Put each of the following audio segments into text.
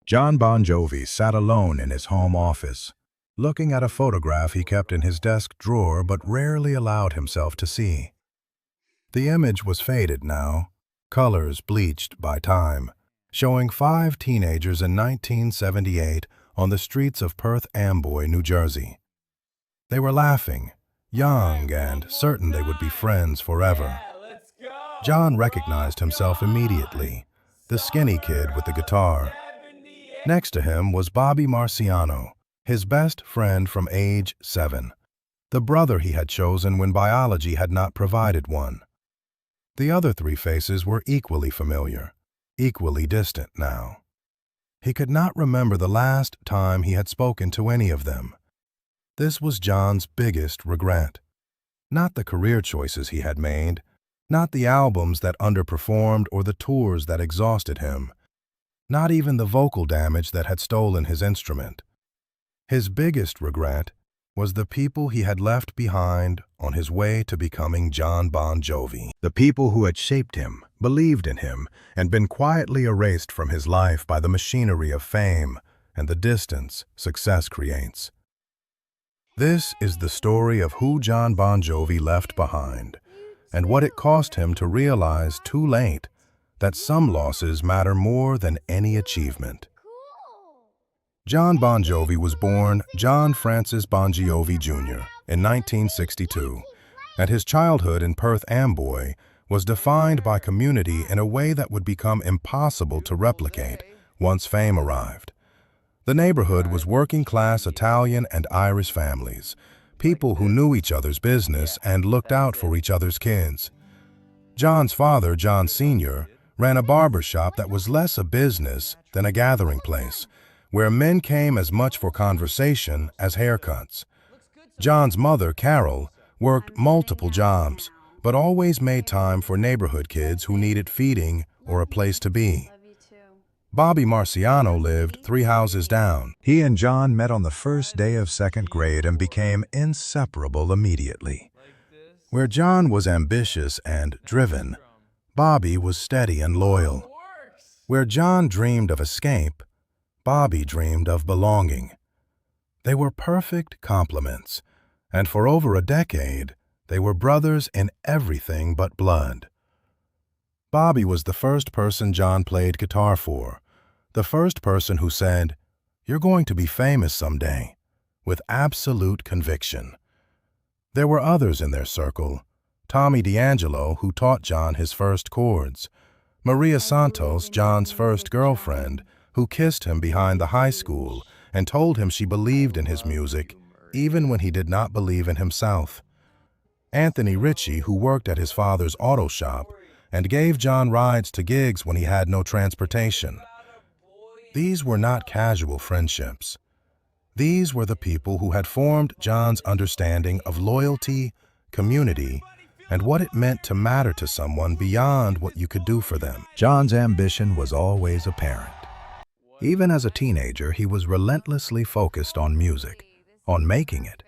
Jon Bon Jovi sat alone in his home office, looking at a photograph he kept in his desk drawer but rarely allowed himself to see. The image was faded now, colors bleached by time, showing 5 teenagers in 1978 on the streets of Perth Amboy, New Jersey. They were laughing, young and certain they would be friends forever. Jon recognized himself immediately, the skinny kid with the guitar. Next to him was Bobby Marciano, his best friend from age 7, the brother he had chosen when biology had not provided one. The other 3 faces were equally familiar, equally distant now. He could not remember the last time he had spoken to any of them. This was Jon's biggest regret. Not the career choices he had made, not the albums that underperformed or the tours that exhausted him, not even the vocal damage that had stolen his instrument. His biggest regret was the people he had left behind on his way to becoming Jon Bon Jovi. The people who had shaped him, believed in him, and been quietly erased from his life by the machinery of fame and the distance success creates. This is the story of who Jon Bon Jovi left behind, and what it cost him to realize too late that some losses matter more than any achievement. Jon Bon Jovi was born John Francis Bon Jovi Jr. in 1962, and his childhood in Perth Amboy was defined by community in a way that would become impossible to replicate once fame arrived. The neighborhood was working-class Italian and Irish families, people who knew each other's business and looked out for each other's kids. Jon's father, John Sr., ran a barber shop that was less a business than a gathering place, where men came as much for conversation as haircuts. Jon's mother, Carol, worked multiple jobs, but always made time for neighborhood kids who needed feeding or a place to be. Bobby Marciano lived 3 houses down. He and Jon met on the first day of 2nd grade and became inseparable immediately. Where Jon was ambitious and driven, Bobby was steady and loyal. Where Jon dreamed of escape, Bobby dreamed of belonging. They were perfect complements, and for over a decade, they were brothers in everything but blood. Bobby was the first person Jon played guitar for, the first person who said, "You're going to be famous someday," with absolute conviction. There were others in their circle, Tommy D'Angelo, who taught Jon his first chords, Maria Santos, Jon's first girlfriend, who kissed him behind the high school and told him she believed in his music, even when he did not believe in himself. Anthony Ritchie, who worked at his father's auto shop and gave Jon rides to gigs when he had no transportation. These were not casual friendships. These were the people who had formed Jon's understanding of loyalty, community, and what it meant to matter to someone beyond what you could do for them. Jon's ambition was always apparent. Even as a teenager, he was relentlessly focused on music, on making it,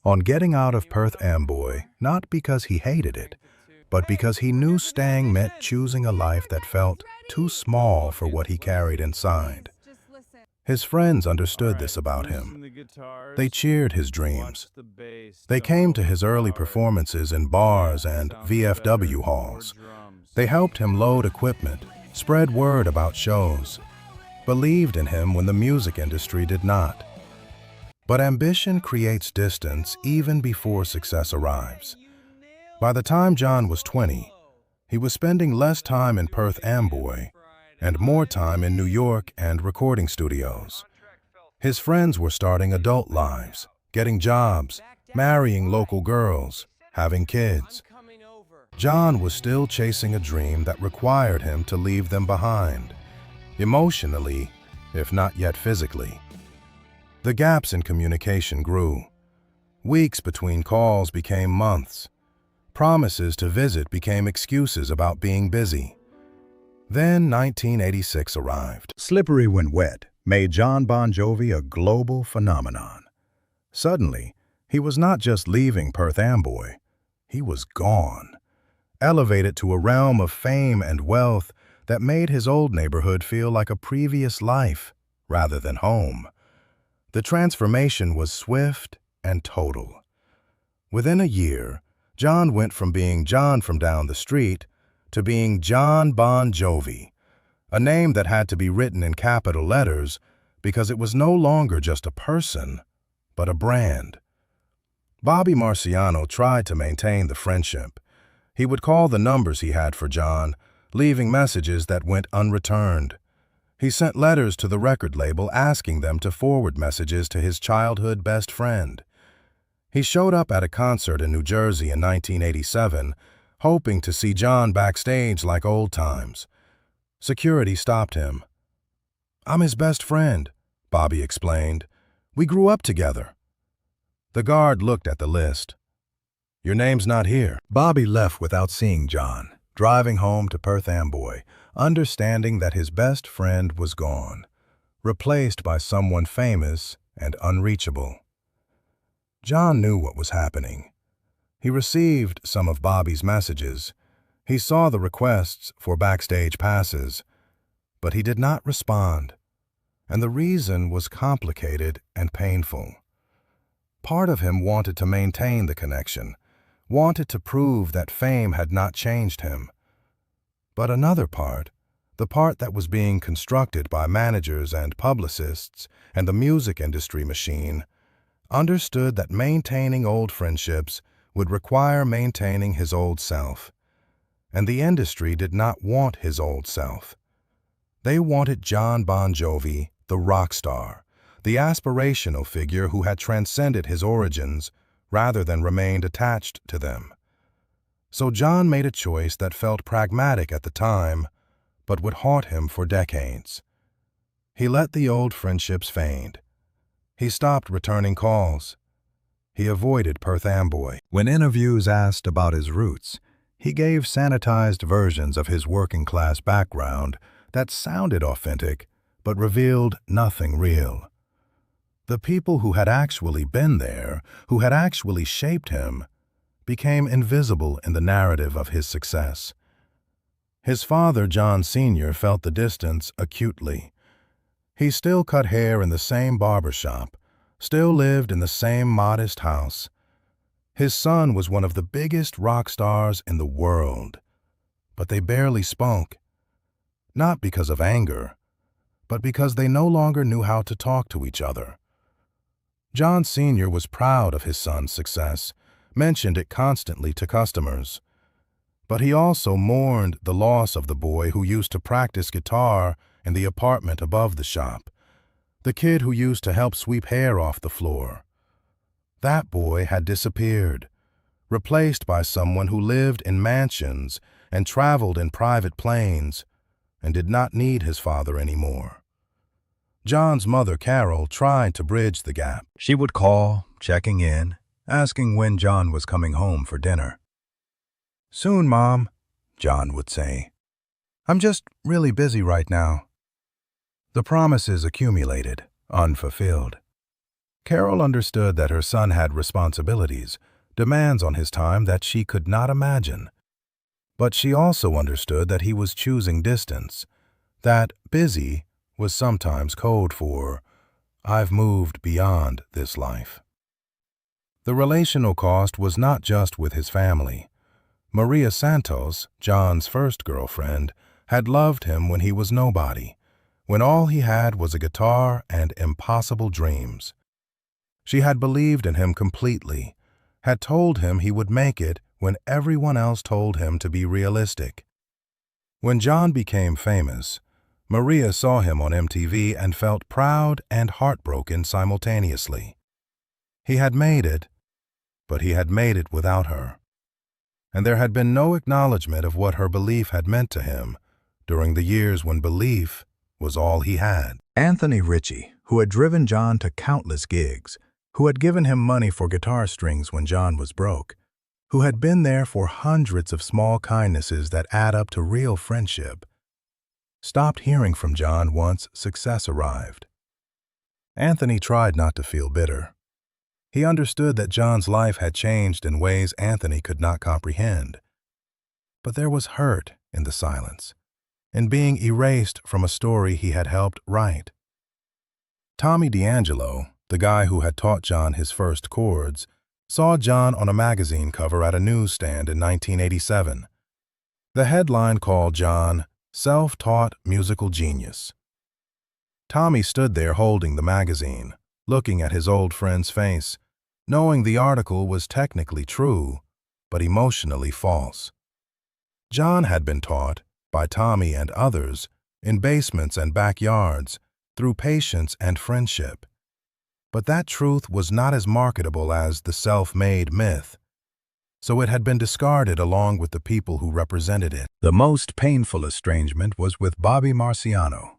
on getting out of Perth Amboy, not because he hated it, but because he knew staying meant choosing a life that felt too small for what he carried inside. His friends understood this about him. They cheered his dreams. They came to his early performances in bars and VFW halls. They helped him load equipment, spread word about shows, believed in him when the music industry did not. But ambition creates distance even before success arrives. By the time Jon was 20, he was spending less time in Perth Amboy and more time in New York and recording studios. His friends were starting adult lives, getting jobs, marrying local girls, having kids. Jon was still chasing a dream that required him to leave them behind, emotionally, if not yet physically. The gaps in communication grew. Weeks between calls became months. Promises to visit became excuses about being busy. Then 1986 arrived. Slippery When Wet made Jon Bon Jovi a global phenomenon. Suddenly, he was not just leaving Perth Amboy, he was gone, elevated to a realm of fame and wealth that made his old neighborhood feel like a previous life, rather than home. The transformation was swift and total. Within a year, Jon went from being John from down the street to being Jon Bon Jovi, a name that had to be written in capital letters because it was no longer just a person, but a brand. Bobby Marciano tried to maintain the friendship. He would call the numbers he had for Jon, leaving messages that went unreturned. He sent letters to the record label asking them to forward messages to his childhood best friend. He showed up at a concert in New Jersey in 1987, hoping to see Jon backstage like old times. Security stopped him. "I'm his best friend," Bobby explained. "We grew up together." The guard looked at the list. "Your name's not here." Bobby left without seeing Jon, driving home to Perth Amboy, understanding that his best friend was gone, replaced by someone famous and unreachable. Jon knew what was happening. He received some of Bobby's messages. He saw the requests for backstage passes, but he did not respond, and the reason was complicated and painful. Part of him wanted to maintain the connection, wanted to prove that fame had not changed him. But another part, the part that was being constructed by managers and publicists and the music industry machine, understood that maintaining old friendships would require maintaining his old self. And the industry did not want his old self. They wanted Jon Bon Jovi, the rock star, the aspirational figure who had transcended his origins rather than remained attached to them. So Jon made a choice that felt pragmatic at the time, but would haunt him for decades. He let the old friendships fade. He stopped returning calls. He avoided Perth Amboy. When interviews asked about his roots, he gave sanitized versions of his working-class background that sounded authentic but revealed nothing real. The people who had actually been there, who had actually shaped him, became invisible in the narrative of his success. His father, Jon Sr., felt the distance acutely. He still cut hair in the same barber shop, still lived in the same modest house. His son was one of the biggest rock stars in the world, but they barely spoke. Not because of anger, but because they no longer knew how to talk to each other. Jon Sr. was proud of his son's success, mentioned it constantly to customers. But he also mourned the loss of the boy who used to practice guitar in the apartment above the shop, the kid who used to help sweep hair off the floor. That boy had disappeared, replaced by someone who lived in mansions and traveled in private planes and did not need his father anymore. Jon's mother, Carol, tried to bridge the gap. She would call, checking in, asking when Jon was coming home for dinner. "Soon, Mom," Jon would say. "I'm just really busy right now." The promises accumulated, unfulfilled. Carol understood that her son had responsibilities, demands on his time that she could not imagine. But she also understood that he was choosing distance, that busy was sometimes code for, "I've moved beyond this life." The relational cost was not just with his family. Maria Santos, Jon's first girlfriend, had loved him when he was nobody, when all he had was a guitar and impossible dreams. She had believed in him completely, had told him he would make it when everyone else told him to be realistic. When Jon became famous, Maria saw him on MTV and felt proud and heartbroken simultaneously. He had made it, but he had made it without her. And there had been no acknowledgement of what her belief had meant to him during the years when belief was all he had. Anthony Ritchie, who had driven Jon to countless gigs, who had given him money for guitar strings when Jon was broke, who had been there for hundreds of small kindnesses that add up to real friendship, stopped hearing from Jon once success arrived. Anthony tried not to feel bitter. He understood that Jon's life had changed in ways Anthony could not comprehend. But there was hurt in the silence, in being erased from a story he had helped write. Tommy D'Angelo, the guy who had taught Jon his first chords, saw Jon on a magazine cover at a newsstand in 1987. The headline called Jon "Self-Taught Musical Genius." Tommy stood there holding the magazine, looking at his old friend's face, knowing the article was technically true, but emotionally false. Jon had been taught, by Tommy and others, in basements and backyards, through patience and friendship. But that truth was not as marketable as the self-made myth, so it had been discarded along with the people who represented it. The most painful estrangement was with Bobby Marciano.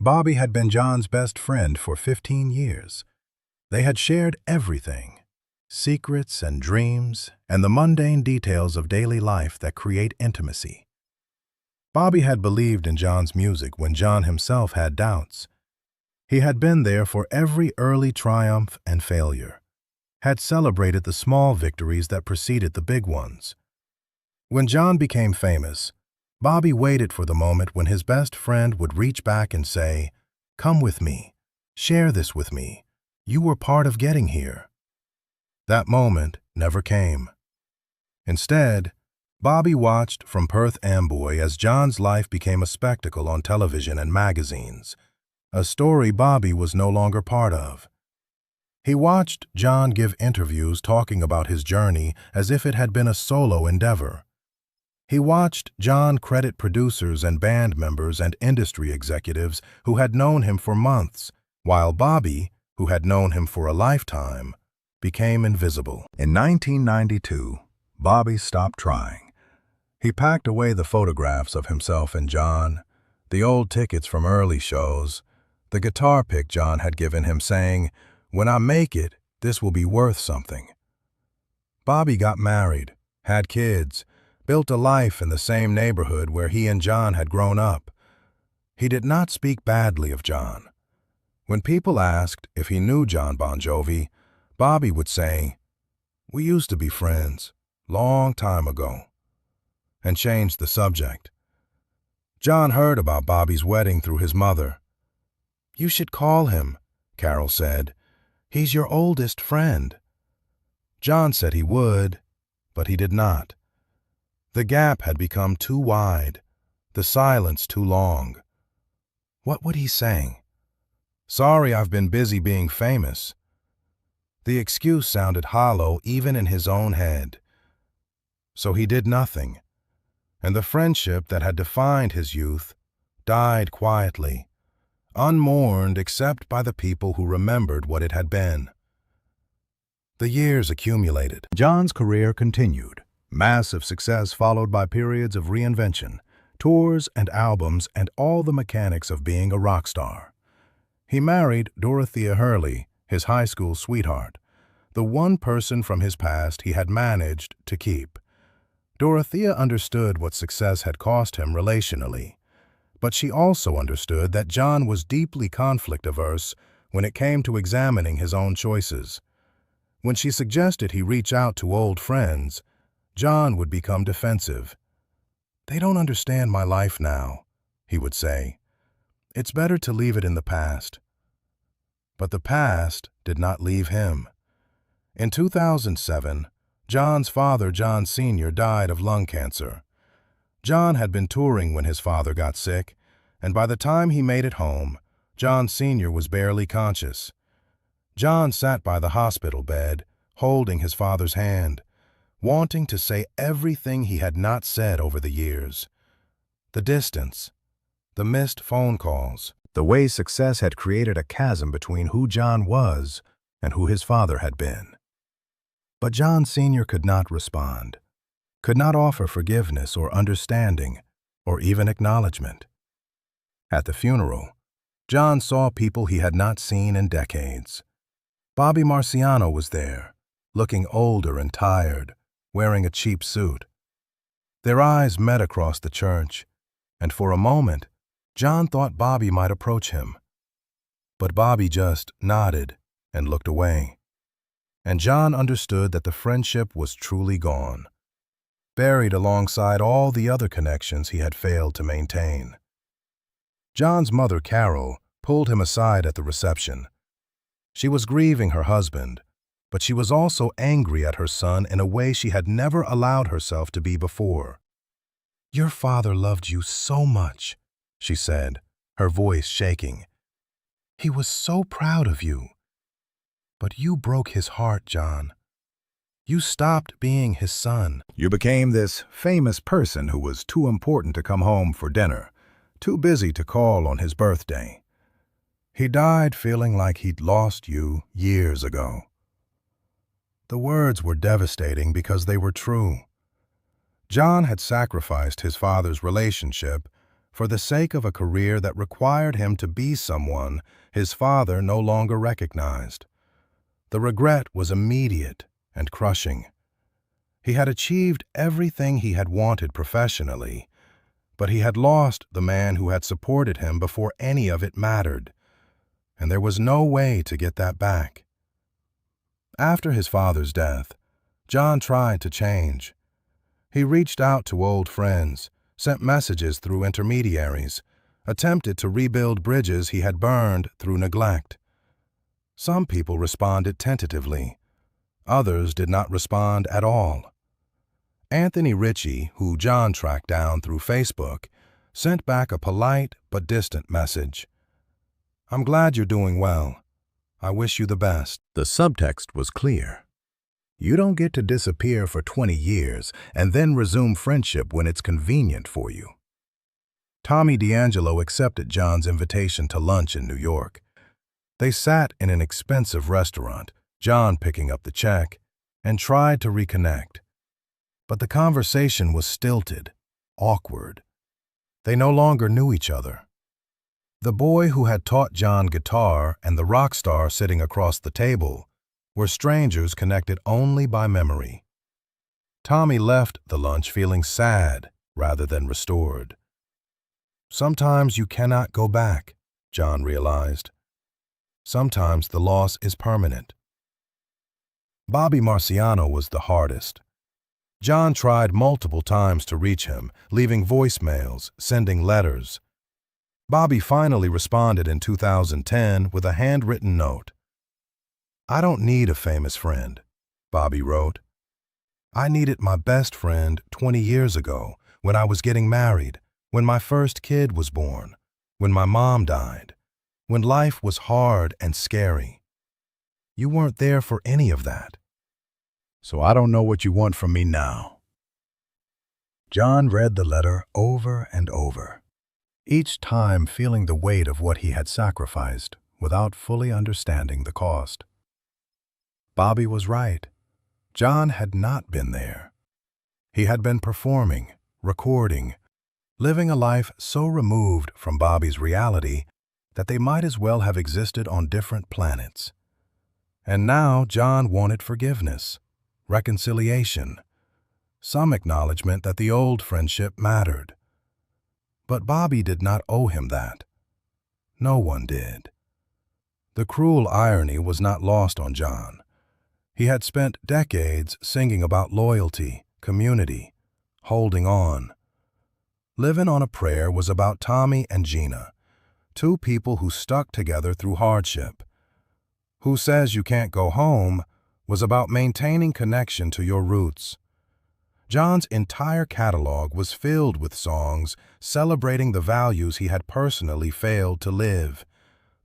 Bobby had been Jon's best friend for 15 years. They had shared everything, secrets and dreams, and the mundane details of daily life that create intimacy. Bobby had believed in Jon's music when Jon himself had doubts. He had been there for every early triumph and failure, had celebrated the small victories that preceded the big ones. When Jon became famous, Bobby waited for the moment when his best friend would reach back and say, "Come with me, share this with me, you were part of getting here." That moment never came. Instead, Bobby watched from Perth Amboy as Jon's life became a spectacle on television and magazines, a story Bobby was no longer part of. He watched Jon give interviews talking about his journey as if it had been a solo endeavor. He watched Jon credit producers and band members and industry executives who had known him for months, while Bobby, who had known him for a lifetime, became invisible. In 1992, Bobby stopped trying. He packed away the photographs of himself and Jon, the old tickets from early shows, the guitar pick Jon had given him saying, "When I make it, this will be worth something." Bobby got married, had kids, built a life in the same neighborhood where he and Jon had grown up. He did not speak badly of Jon. When people asked if he knew Jon Bon Jovi, Bobby would say, "We used to be friends, long time ago," and change the subject. Jon heard about Bobby's wedding through his mother. "You should call him," Carol said. "He's your oldest friend." Jon said he would, but he did not. The gap had become too wide, the silence too long. What would he say? "Sorry, I've been busy being famous." The excuse sounded hollow even in his own head. So he did nothing, and the friendship that had defined his youth died quietly, unmourned except by the people who remembered what it had been. The years accumulated. Jon's career continued. Massive success followed by periods of reinvention, tours and albums, and all the mechanics of being a rock star. He married Dorothea Hurley, his high school sweetheart, the one person from his past he had managed to keep. Dorothea understood what success had cost him relationally, but she also understood that Jon was deeply conflict-averse when it came to examining his own choices. When she suggested he reach out to old friends, Jon would become defensive. "They don't understand my life now," he would say. "It's better to leave it in the past." But the past did not leave him. In 2007, Jon's father, Jon Sr., died of lung cancer. Jon had been touring when his father got sick, and by the time he made it home, Jon Sr. was barely conscious. Jon sat by the hospital bed, holding his father's hand, wanting to say everything he had not said over the years. The distance, the missed phone calls, the way success had created a chasm between who Jon was and who his father had been. But Jon Sr. could not respond, could not offer forgiveness or understanding or even acknowledgement. At the funeral, Jon saw people he had not seen in decades. Bobby Marciano was there, looking older and tired, wearing a cheap suit. Their eyes met across the church, and for a moment, Jon thought Bobby might approach him. But Bobby just nodded and looked away. And Jon understood that the friendship was truly gone, buried alongside all the other connections he had failed to maintain. Jon's mother, Carol, pulled him aside at the reception. She was grieving her husband, but she was also angry at her son in a way she had never allowed herself to be before. "Your father loved you so much," she said, her voice shaking. "He was so proud of you. But you broke his heart, Jon. You stopped being his son. You became this famous person who was too important to come home for dinner, too busy to call on his birthday. He died feeling like he'd lost you years ago." The words were devastating because they were true. Jon had sacrificed his father's relationship for the sake of a career that required him to be someone his father no longer recognized. The regret was immediate and crushing. He had achieved everything he had wanted professionally, but he had lost the man who had supported him before any of it mattered, and there was no way to get that back. After his father's death, Jon tried to change. He reached out to old friends, sent messages through intermediaries, attempted to rebuild bridges he had burned through neglect. Some people responded tentatively. Others did not respond at all. Anthony Ritchie, who Jon tracked down through Facebook, sent back a polite but distant message. "I'm glad you're doing well. I wish you the best." The subtext was clear. You don't get to disappear for 20 years and then resume friendship when it's convenient for you. Tommy D'Angelo accepted Jon's invitation to lunch in New York. They sat in an expensive restaurant, Jon picking up the check, and tried to reconnect. But the conversation was stilted, awkward. They no longer knew each other. The boy who had taught Jon guitar and the rock star sitting across the table were strangers connected only by memory. Tommy left the lunch feeling sad rather than restored. Sometimes you cannot go back, Jon realized. Sometimes the loss is permanent. Bobby Marciano was the hardest. Jon tried multiple times to reach him, leaving voicemails, sending letters. Bobby finally responded in 2010 with a handwritten note. "I don't need a famous friend," Bobby wrote. "I needed my best friend 20 years ago when I was getting married, when my first kid was born, when my mom died, when life was hard and scary. You weren't there for any of that. So I don't know what you want from me now." Jon read the letter over and over, each time feeling the weight of what he had sacrificed without fully understanding the cost. Bobby was right. Jon had not been there. He had been performing, recording, living a life so removed from Bobby's reality that they might as well have existed on different planets. And now Jon wanted forgiveness, reconciliation, some acknowledgement that the old friendship mattered. But Bobby did not owe him that. No one did. The cruel irony was not lost on Jon. He had spent decades singing about loyalty, community, holding on. Living on a Prayer was about Tommy and Gina, two people who stuck together through hardship. Who Says You Can't Go Home was about maintaining connection to your roots. Jon's entire catalog was filled with songs celebrating the values he had personally failed to live,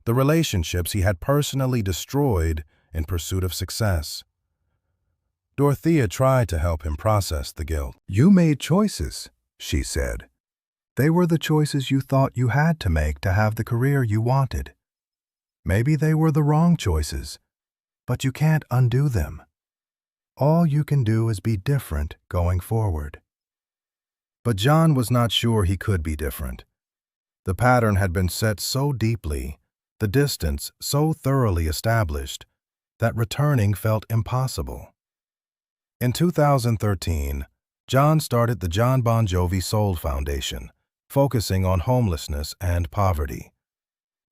the relationships he had personally destroyed in pursuit of success. Dorothea tried to help him process the guilt. "You made choices," she said. "They were the choices you thought you had to make to have the career you wanted. Maybe they were the wrong choices, but you can't undo them. All you can do is be different going forward." But Jon was not sure he could be different. The pattern had been set so deeply, the distance so thoroughly established, that returning felt impossible. In 2013, Jon started the Jon Bon Jovi Soul Foundation, focusing on homelessness and poverty.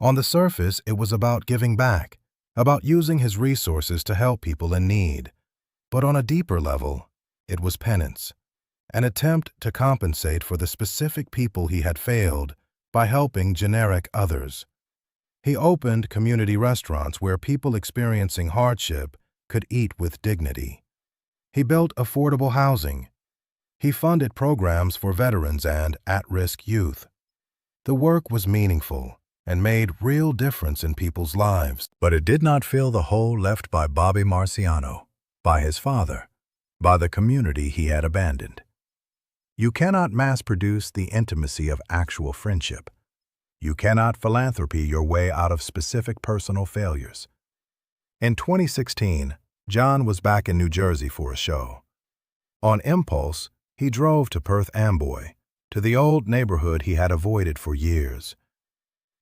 On the surface, it was about giving back, about using his resources to help people in need. But on a deeper level, it was penance, an attempt to compensate for the specific people he had failed by helping generic others. He opened community restaurants where people experiencing hardship could eat with dignity. He built affordable housing. He funded programs for veterans and at-risk youth. The work was meaningful and made real difference in people's lives. But it did not fill the hole left by Bobby Marciano, by his father, by the community he had abandoned. You cannot mass-produce the intimacy of actual friendship. You cannot philanthropy your way out of specific personal failures. In 2016, Jon was back in New Jersey for a show. On impulse, he drove to Perth Amboy, to the old neighborhood he had avoided for years.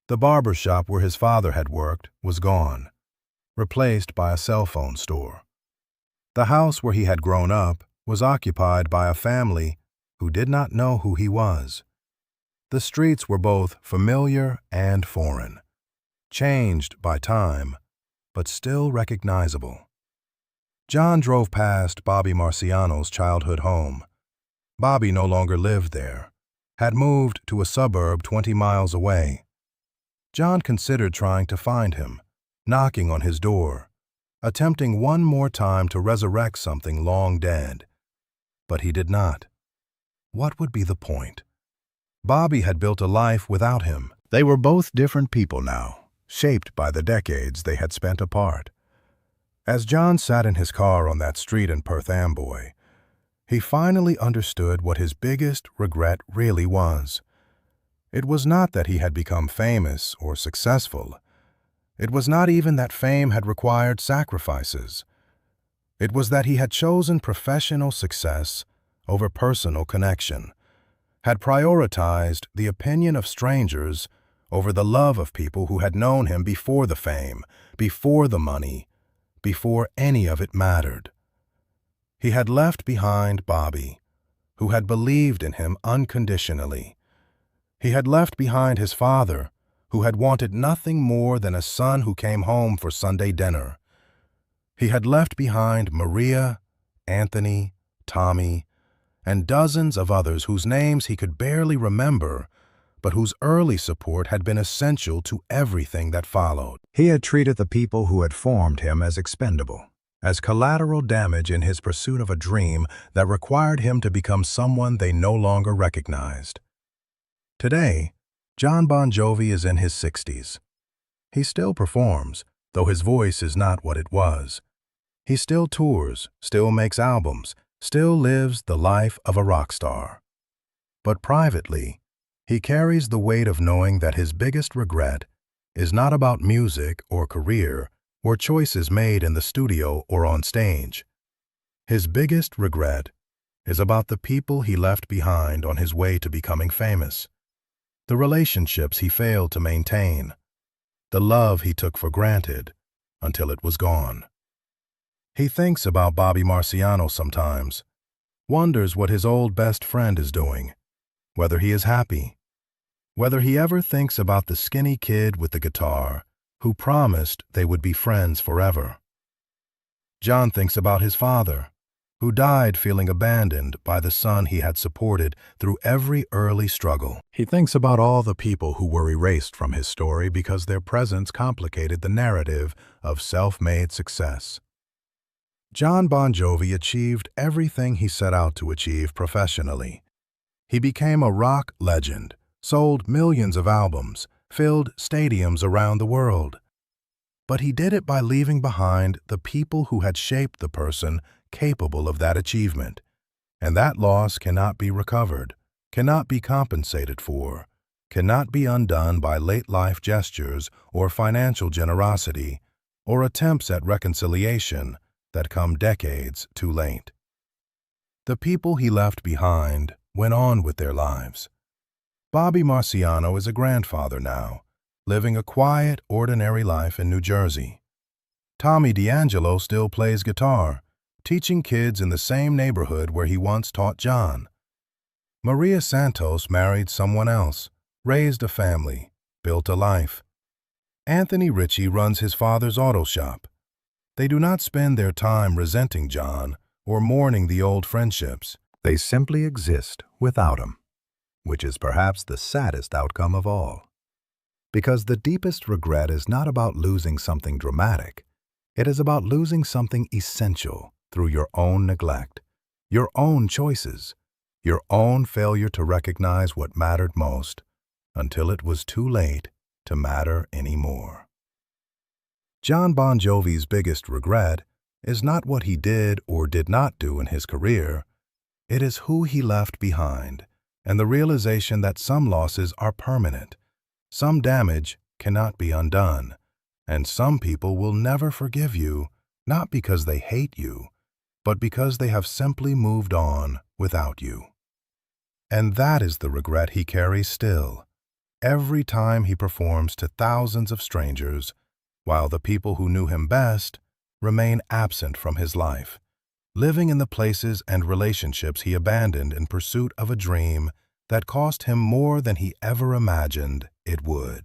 The barber shop where his father had worked was gone, replaced by a cell phone store. The house where he had grown up was occupied by a family who did not know who he was. The streets were both familiar and foreign, changed by time, but still recognizable. Jon drove past Bobby Marciano's childhood home. Bobby no longer lived there, had moved to a suburb 20 miles away. Jon considered trying to find him, knocking on his door, attempting one more time to resurrect something long dead. But he did not. What would be the point? Bobby had built a life without him. They were both different people now, shaped by the decades they had spent apart. As Jon sat in his car on that street in Perth Amboy, he finally understood what his biggest regret really was. It was not that he had become famous or successful. It was not even that fame had required sacrifices. It was that he had chosen professional success over personal connection, had prioritized the opinion of strangers over the love of people who had known him before the fame, before the money, before any of it mattered. He had left behind Bobby, who had believed in him unconditionally. He had left behind his father, who had wanted nothing more than a son who came home for Sunday dinner. He had left behind Maria, Anthony, Tommy, and dozens of others whose names he could barely remember, but whose early support had been essential to everything that followed. He had treated the people who had formed him as expendable, as collateral damage in his pursuit of a dream that required him to become someone they no longer recognized. Today, Jon Bon Jovi is in his 60s. He still performs, though his voice is not what it was. He still tours, still makes albums, still lives the life of a rock star. But privately, he carries the weight of knowing that his biggest regret is not about music or career or choices made in the studio or on stage. His biggest regret is about the people he left behind on his way to becoming famous, the relationships he failed to maintain, the love he took for granted until it was gone. He thinks about Bobby Marciano sometimes, wonders what his old best friend is doing, whether he is happy, whether he ever thinks about the skinny kid with the guitar who promised they would be friends forever. Jon thinks about his father, who died feeling abandoned by the son he had supported through every early struggle. He thinks about all the people who were erased from his story because their presence complicated the narrative of self-made success. Jon Bon Jovi achieved everything he set out to achieve professionally. He became a rock legend, sold millions of albums, filled stadiums around the world. But he did it by leaving behind the people who had shaped the person capable of that achievement. And that loss cannot be recovered, cannot be compensated for, cannot be undone by late-life gestures or financial generosity or attempts at reconciliation that come decades too late. The people he left behind went on with their lives. Bobby Marciano is a grandfather now, living a quiet, ordinary life in New Jersey. Tommy D'Angelo still plays guitar, teaching kids in the same neighborhood where he once taught Jon. Maria Santos married someone else, raised a family, built a life. Anthony Ritchie runs his father's auto shop. They do not spend their time resenting Jon or mourning the old friendships. They simply exist without him, which is perhaps the saddest outcome of all. Because the deepest regret is not about losing something dramatic. It is about losing something essential through your own neglect, your own choices, your own failure to recognize what mattered most until it was too late to matter anymore. Jon Bon Jovi's biggest regret is not what he did or did not do in his career. It is who he left behind and the realization that some losses are permanent, some damage cannot be undone, and some people will never forgive you, not because they hate you, but because they have simply moved on without you. And that is the regret he carries still, every time he performs to thousands of strangers, while the people who knew him best remain absent from his life, living in the places and relationships he abandoned in pursuit of a dream that cost him more than he ever imagined it would.